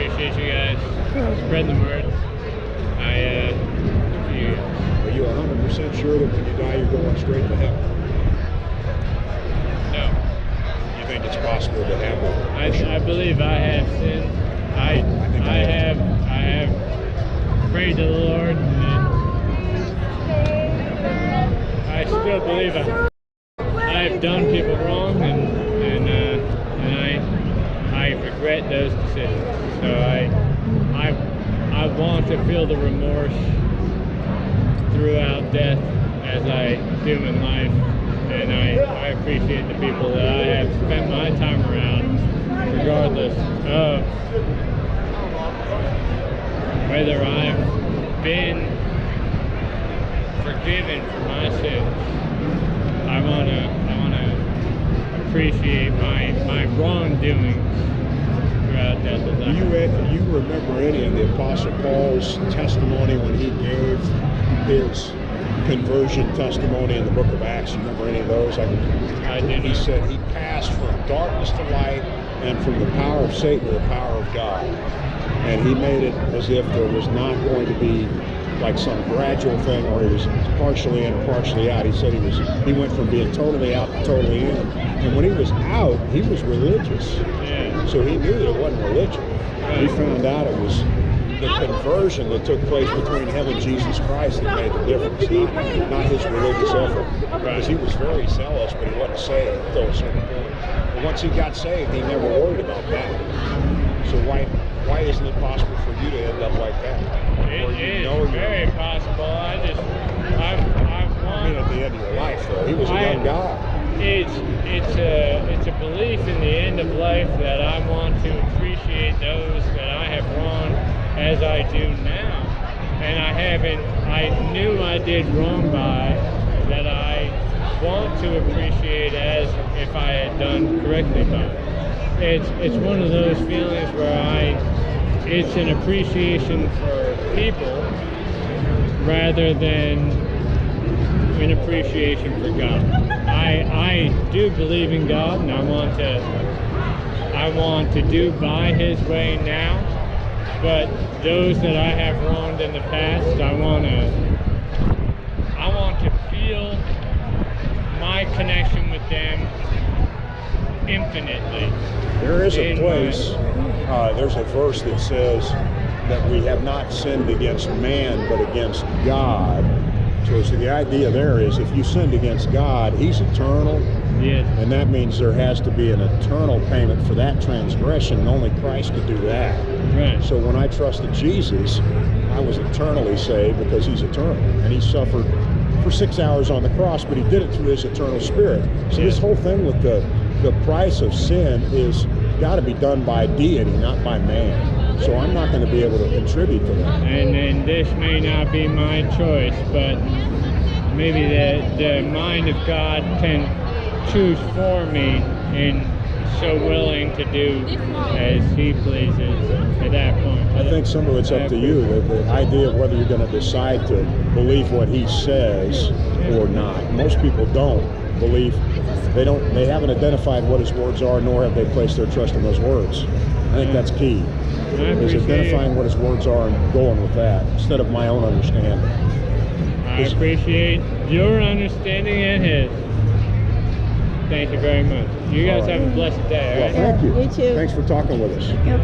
appreciate you guys spreading the word. Are you 100% sure that when you die you're going straight to heaven? No. You think it's possible to have one? I believe I have sinned. I have prayed to the Lord, and I still believe I've done people wrong, and I regret those decisions. So I want to feel the remorse throughout death as I do in life, and I appreciate the people that I have spent my time around, regardless of whether I've been forgiven for my sins. I wanna appreciate my wrongdoings throughout death. Do you remember any of the Apostle Paul's testimony when he gave his conversion testimony in the book of Acts? You remember any of those? I did. He said he passed from darkness to light and from the power of Satan to the power of God. And he made it as if there was not going to be like some gradual thing where he was partially in and partially out. He said he went from being totally out to totally in. And when he was out, he was religious. Yeah. So he knew that it wasn't religion. Right. He found out it was the conversion that took place between him and Jesus Christ that made the difference, not his religious effort. Because he was very zealous, but he wasn't saved until a certain point. But once he got saved, he never worried about that. So why isn't it possible for you to end up like that? It is very possible. I want. I mean, at the end of your life, though, he was a young guy. It's a belief in the end of life that I want to appreciate those that I have wronged as I do now, and I knew I did wrong by that I want to appreciate as if I had done correctly by. It's one of those feelings where it's an appreciation for people rather than an appreciation for God. I do believe in God, and I want to do by His way now. But those that I have wronged in the past, I want to feel my connection with them infinitely. There is a place, there's a verse that says that we have not sinned against man, but against God. So the idea there is if you sinned against God, He's eternal. Yes. And that means there has to be an eternal payment for that transgression, and only Christ could do that. Right. So when I trusted Jesus, I was eternally saved because He's eternal. And He suffered for 6 hours on the cross, but He did it through His eternal Spirit. So this whole thing with the price of sin is got to be done by deity, not by man. So I'm not going to be able to contribute to that. And this may not be my choice, but maybe the mind of God can choose for me, and so willing to do as He pleases at that point. I think some of it's up to you. The idea of whether you're going to decide to believe what He says or not. Most people don't believe. They haven't identified what His words are, nor have they placed their trust in those words. I think that's key. Is identifying what His words are and going with that instead of my own understanding. I appreciate your understanding and His. Thank you very much. You guys have a blessed day. Well, thank you. You too. Thanks for talking with us. Yep.